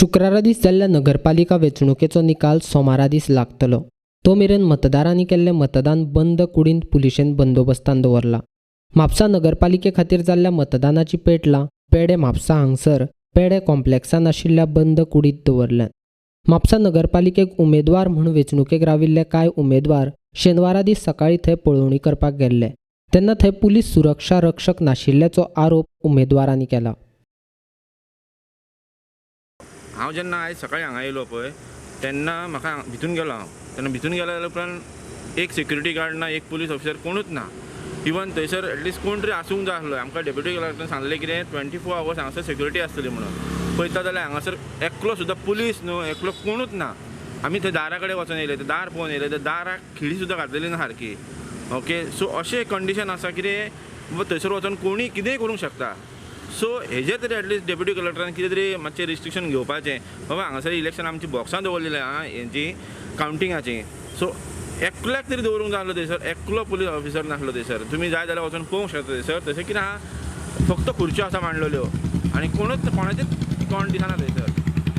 शुक्रारा दीस जाल्ल्या नगरपालिका वेंचणुकेचो निकाल सोमारा दीस लागतलो। तो मेरेन मतदारांनी केल्लें मतदान बंद कुडींत पुलिशेन बंदोबस्तान दवरला। म्हापसा नगरपालिके खातीर जाल्ल्या मतदानाची पेटलां पेडे म्हापसा हांगसर पेडे कॉम्प्लेक्सान आशिल्ल्या बंद कुडींत दवरल्यात। म्हापसा नगरपालिकेक उमेदवार म्हूण वेंचणुकेक राविल्ले कांय उमेदवार शेनवारा दीस सकाळीं थंय पळोवणी करपाक गेल्ले तेन्ना थंय पुलीस सुरक्षा रक्षक नाशिल्ल्याचो आरोप उमेदवारांनी केला। हांव जेन्ना आयज सकाळीं हांगा येयलो पळय तेन्ना म्हाका भितून गेलो तेन्ना भितून गेल्या उपरांत एक सिक्युरिटी गार्ड ना, एक पुलीस ऑफिसर कोणूच ना। इवन थंयसर एटलिस्ट कोण तरी आसूंक जाय आसलो। आमकां डेप्युटी कलेक्टरान सांगलें कितें 24 आवर्स हांगासर सिक्युरिटी आसतली म्हणून। पळयता जाल्यार हांगासर एकलो सुद्दां पुलीस न्हू, एकलो कोणूच ना। आमी थंय दारा कडेन वचून येयले, ते दार पळोवन येयले, ते दाराक खिळी सुद्दां घातलेली ना सारकी। ओके, सो अशें कंडिशन आसा कितें बाबा थंयसर वचून कोणूय कितेंय करूंक शकता। सो हेजे तरी एटलिस्ट डेप्युटी कलेक्टरान कितें तरी मातशें रिस्ट्रिक्शन घेवपाचें। बाबा हांगासर इलेक्शन आमची बॉक्सां दवरलेली आहा हेंची कावंटिंगाची। सो एकल्याक तरी दवरूंक जाय आसलो थंयसर, एकलो पुलीस ऑफिसर नासलो थंयसर। तुमी जाय जाल्यार वचून पळोवंक शकता थंयसर। थंयसर कितें आहा, फक्त खुर्च्यो आसा मांडलेल्यो आनी कोणाचेच कोण दिसना थंयसर,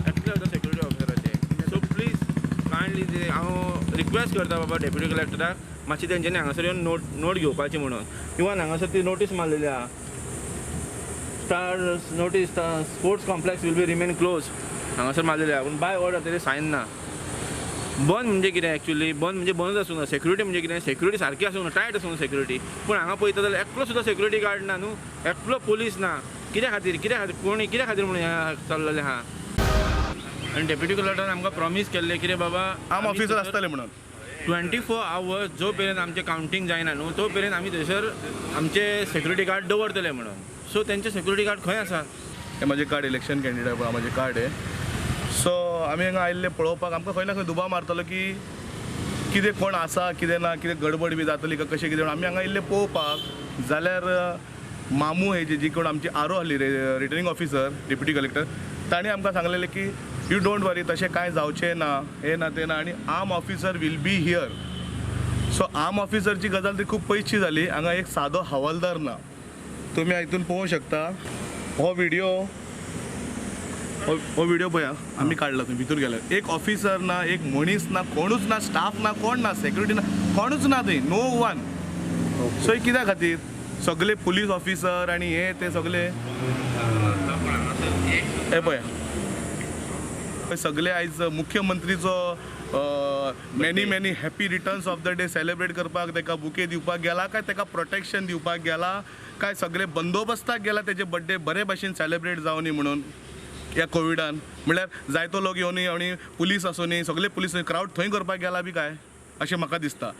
एकले वता सेक्युरिटी ऑफिसराचे। सो प्लीज कायंडली हांव रिक्वेस्ट करता बाबा डेप्युटी कलेक्टराक मातशी तेंच्यांनी हांगासर येवन नोट घेवपाची म्हणून। इवन हांगासर ती नोटीस मारलेली आहा, notice sports complex will be remain close हांगासर मारलेली आहा, पूण बाय ऑर्डर तरी सायन ना। बंद म्हणजे कितें एक्चुअली, बंद म्हणजे बंद आसूं ना। सेक्युरिटी म्हणजे कितें, सेक्युरिटी सारकी आसूं ना, टायट आसूं ना सेक्युरिटी। पूण हांगा पळयता जाल्यार एकलो सुद्दां सेक्युरिटी गार्ड ना न्हू, एकलो पुलीस ना। कित्या खातीर कोणी कित्या खातीर म्हणून चल्लेलें आहा। आनी डेप्युटी कलेक्टरान आमकां प्रॉमीस केल्लें कितें बाबा आम ऑफिसर आसतले म्हणून 24 आवर्स जो पर्यंत आमचें कावंटींग जायना न्हू तो पर्यंत आमी थंयसर आमचे सेक्युरिटी गार्ड दवरतले म्हणून। सो तेंचे सेक्युरिटी गार्ड खंय आसा? हे म्हजें कार्ड इलेक्शन कॅन्डिडेट पळय म्हजें कार्ड आहे। सो आमी हांगा आयिल्ले पळोवपाक आमकां खंय ना खंय दुबाव मारतलो की कितें कोण आसा कितें ना, कितें गडबड बी जातली काय कशें कितें। आमी हांगा आयिल्ले पळोवपाक जाल्यार मामू हेजी जी कोण आमची आरो आसली रिटर्निंग ऑफिसर डेप्युटी कलेक्टर, ताणें आमकां सांगलेलें की यू डोंट वरी, तशें कांय जावचें ना, हे ना ते ना, आनी arm officer will be here. So arm ऑफिसरची गजाल ती खूब पयसची जाली। हांगा एक सादो हवालदार ना। तुमी हितून पळोवंक शकता हो व्हिडिओ पळया आमी काडला। थंय भितर गेल्यार एक ऑफिसर ना, एक मनीस ना, कोणूच ना, स्टाफ ना, कोण ना, सेक्युरिटी ना, कोणूच ना थंय, नो वन। सो कित्या खातीर सगळे पुलीस ऑफिसर आनी हे ते सगळे हे पळया सगळे आयज मुख्यमंत्रीचो many happy returns of the day celebrate करपाक ताका बुके दिवपाक गेला काय ताका प्रोटेक्शन दिवपाक गेला काय सगळे बंदोबस्ताक गेला तेजे बर्थडे बरे भाशेन सेलिब्रेट जावनी म्हणून ह्या कोविडान। म्हळ्यार जायतो लोक येवनी आनी पुलीस आसूनी सगळे पुलीस क्रावड थंय करपाक गेला बी काय अशें म्हाका दिसता।